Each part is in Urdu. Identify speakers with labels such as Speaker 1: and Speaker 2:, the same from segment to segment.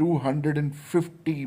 Speaker 1: 250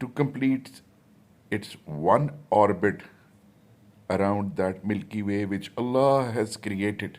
Speaker 1: to complete its one orbit around that Milky Way which Allah has created.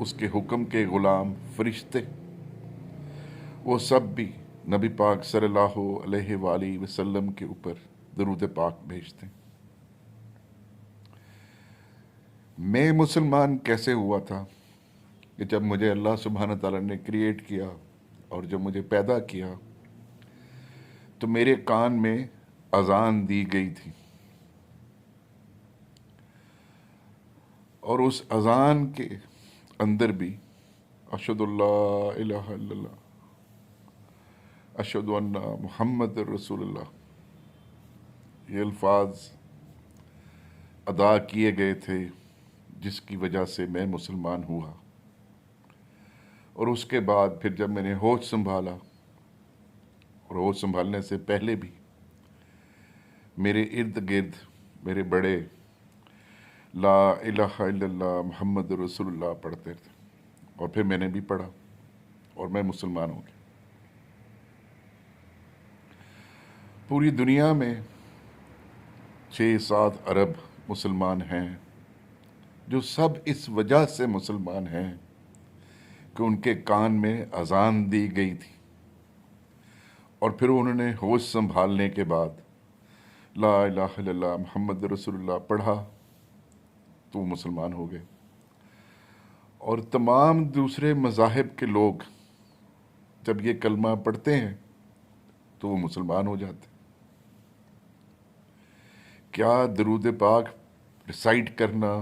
Speaker 1: اس کے حکم کے غلام فرشتے، وہ سب بھی نبی پاک صلی اللہ علیہ وآلہ وسلم کے اوپر درود پاک بھیجتے ہیں۔ میں مسلمان کیسے ہوا تھا کہ جب مجھے اللہ سبحانہ تعالیٰ نے کریٹ کیا اور جب مجھے پیدا کیا تو میرے کان میں اذان دی گئی تھی، اور اس اذان کے اندر بھی اشہد اللہ الہ الا اللہ، اشہد ان محمد رسول اللہ، یہ الفاظ ادا کیے گئے تھے جس کی وجہ سے میں مسلمان ہوا۔ اور اس کے بعد پھر جب میں نے ہوش سنبھالا، اور ہوش سنبھالنے سے پہلے بھی میرے ارد گرد میرے بڑے لا الہ الا اللہ محمد رسول اللہ پڑھتے تھے، اور پھر میں نے بھی پڑھا اور میں مسلمان ہو گیا۔ پوری دنیا میں 6-7 ارب مسلمان ہیں، جو سب اس وجہ سے مسلمان ہیں کہ ان کے کان میں اذان دی گئی تھی، اور پھر انہوں نے ہوش سنبھالنے کے بعد لا الہ الا اللہ محمد رسول اللہ پڑھا تو وہ مسلمان ہو گئے۔ اور تمام دوسرے مذاہب کے لوگ جب یہ کلمہ پڑھتے ہیں تو وہ مسلمان ہو جاتے ہیں۔ کیا درود پاک ریسائٹ کرنا،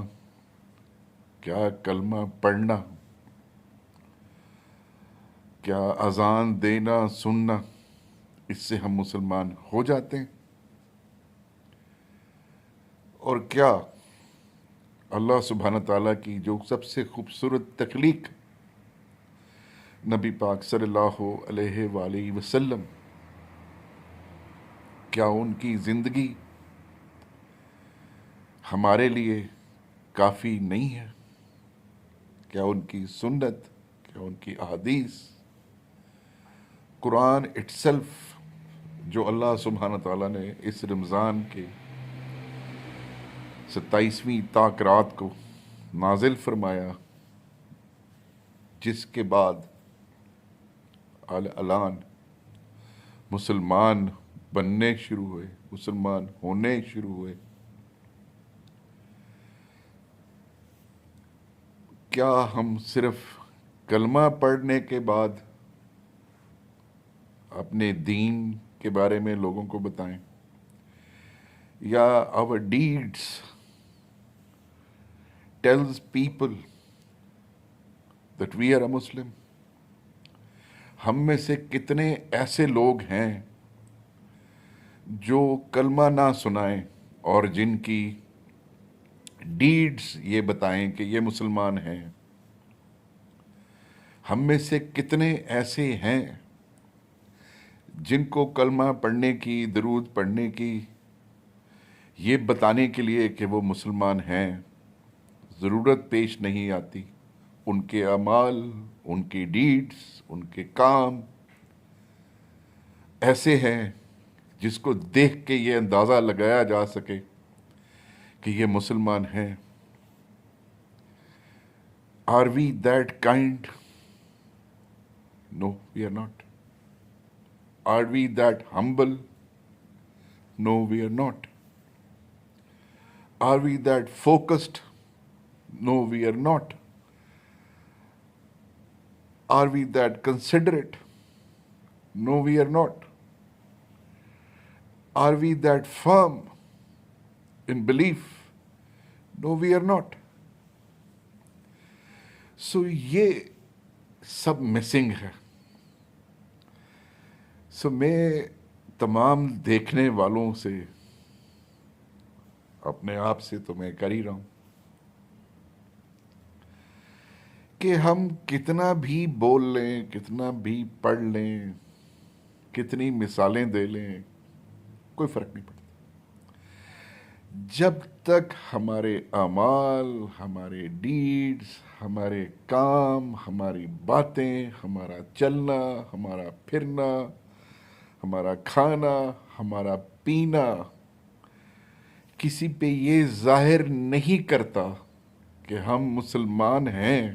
Speaker 1: کیا کلمہ پڑھنا، کیا اذان دینا سننا، اس سے ہم مسلمان ہو جاتے ہیں؟ اور کیا اللہ سبحانہ تعالیٰ کی جو سب سے خوبصورت تخلیق نبی پاک صلی اللہ علیہ وآلہ وسلم، کیا ان کی زندگی ہمارے لیے کافی نہیں ہے؟ کیا ان کی سنت، کیا ان کی احادیث، قرآن اٹسلف جو اللہ سبحانہ تعالیٰ نے اس رمضان کے 27ویں تاک رات کو نازل فرمایا، جس کے بعد اعلان مسلمان بننے شروع ہوئے، مسلمان ہونے شروع ہوئے، کیا ہم صرف کلمہ پڑھنے کے بعد اپنے دین کے بارے میں لوگوں کو بتائیں، یا our deeds tells people that we are a Muslim؟ ہم میں سے کتنے ایسے لوگ ہیں جو کلمہ نہ سنائیں اور جن کی ڈیڈز یہ بتائیں کہ یہ مسلمان ہیں؟ ہم میں سے کتنے ایسے ہیں جن کو کلمہ پڑھنے کی، درود پڑھنے کی، یہ بتانے کے لیے کہ وہ مسلمان ہیں ضرورت پیش نہیں آتی؟ ان کے اعمال، ان کی ڈیڈز، ان کے کام ایسے ہیں جس کو دیکھ کے یہ اندازہ لگایا جا سکے کہ یہ مسلمان ہیں۔ Are we that kind? No, we are not. Are we that humble? No, we are not. Are we that focused? No, we are not. Are we that considerate? No, we are not. Are we that firm in belief? No, we are not. So یہ سب مسنگ ہے۔ سو میں تمام دیکھنے والوں سے، اپنے آپ سے تو میں کر ہی رہا ہوں کہ ہم کتنا بھی بول لیں، کتنا بھی پڑھ لیں، کتنی مثالیں دے لیں، کوئی فرق نہیں پڑتا جب تک ہمارے اعمال، ہمارے ڈیڈز، ہمارے کام، ہماری باتیں، ہمارا چلنا، ہمارا پھرنا، ہمارا کھانا، ہمارا پینا کسی پہ یہ ظاہر نہیں کرتا کہ ہم مسلمان ہیں،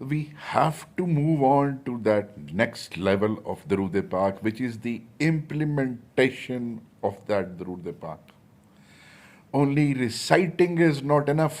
Speaker 1: We have to move on to that next level of Darood Pak, which is the implementation of that Darood Pak. Only reciting is not enough.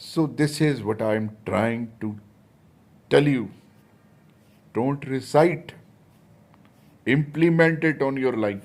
Speaker 1: So this is what I am trying to tell you. Don't recite. Implement it on your life.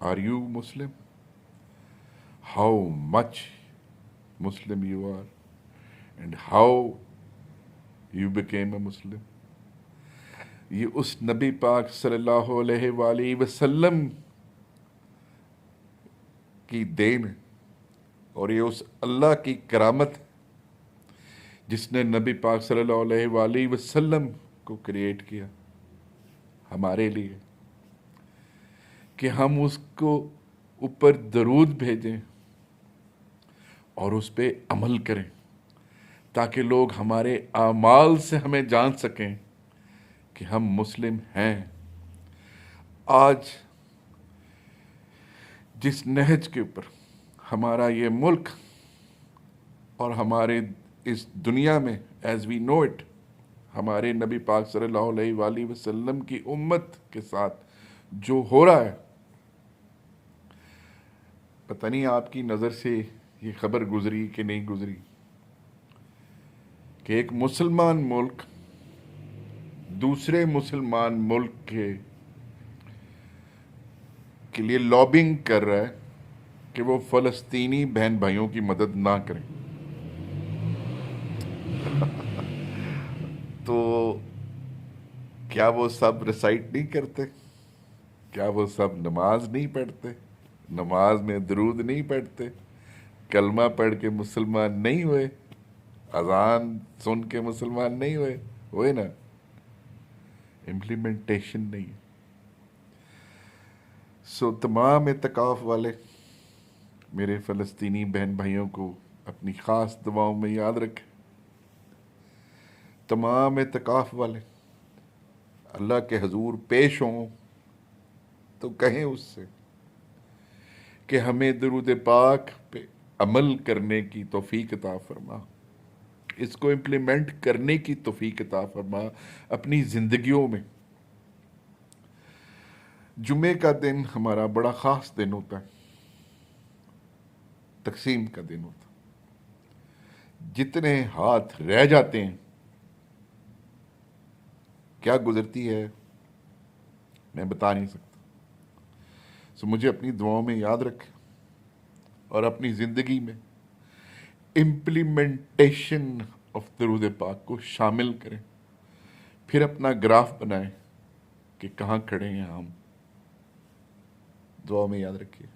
Speaker 1: Are you Muslim? How much Muslim you are? And how you became a Muslim? یہ اس نبی پاک صلی اللہ علیہ وآلہ وسلم کی دین ہے اور یہ اس اللہ کی کرامت جس نے نبی پاک صلی اللہ علیہ وآلہ وسلم کو کریٹ کیا ہمارے لیے، کہ ہم اس کو اوپر درود بھیجیں اور اس پہ عمل کریں تاکہ لوگ ہمارے اعمال سے ہمیں جان سکیں کہ ہم مسلم ہیں۔ آج جس نہج کے اوپر ہمارا یہ ملک اور ہمارے اس دنیا میں ایز وی نو اٹ ہمارے نبی پاک صلی اللہ علیہ وآلہ وسلم کی امت کے ساتھ جو ہو رہا ہے، پتہ نہیں آپ کی نظر سے یہ خبر گزری کہ نہیں گزری کہ ایک مسلمان ملک دوسرے مسلمان ملک کے لیے لابنگ کر رہا ہے کہ وہ فلسطینی بہن بھائیوں کی مدد نہ کریں۔ تو کیا وہ سب ریسائٹ نہیں کرتے؟ کیا وہ سب نماز نہیں پڑھتے؟ نماز میں درود نہیں پڑھتے؟ کلمہ پڑھ کے مسلمان نہیں ہوئے؟ اذان سن کے مسلمان نہیں ہوئے نا؟ امپلیمنٹیشن نہیں ہے۔ سو تمام اعتکاف والے میرے فلسطینی بہن بھائیوں کو اپنی خاص دعاؤں میں یاد رکھیں۔ تمام اعتکاف والے اللہ کے حضور پیش ہوں تو کہیں اس سے کہ ہمیں درود پاک پہ عمل کرنے کی توفیق عطا فرما، اس کو امپلیمنٹ کرنے کی توفیق عطا فرما اپنی زندگیوں میں۔ جمعے کا دن ہمارا بڑا خاص دن ہوتا ہے، تقسیم کا دن ہوتا ہے۔ جتنے ہاتھ رہ جاتے ہیں، کیا گزرتی ہے میں بتا نہیں سکتا۔ سو مجھے اپنی دعاؤں میں یاد رکھیں اور اپنی زندگی میں امپلیمنٹیشن آف درود پاک کو شامل کریں۔ پھر اپنا گراف بنائیں کہ کہاں کھڑے ہیں ہم۔ دعا میں یاد رکھیے۔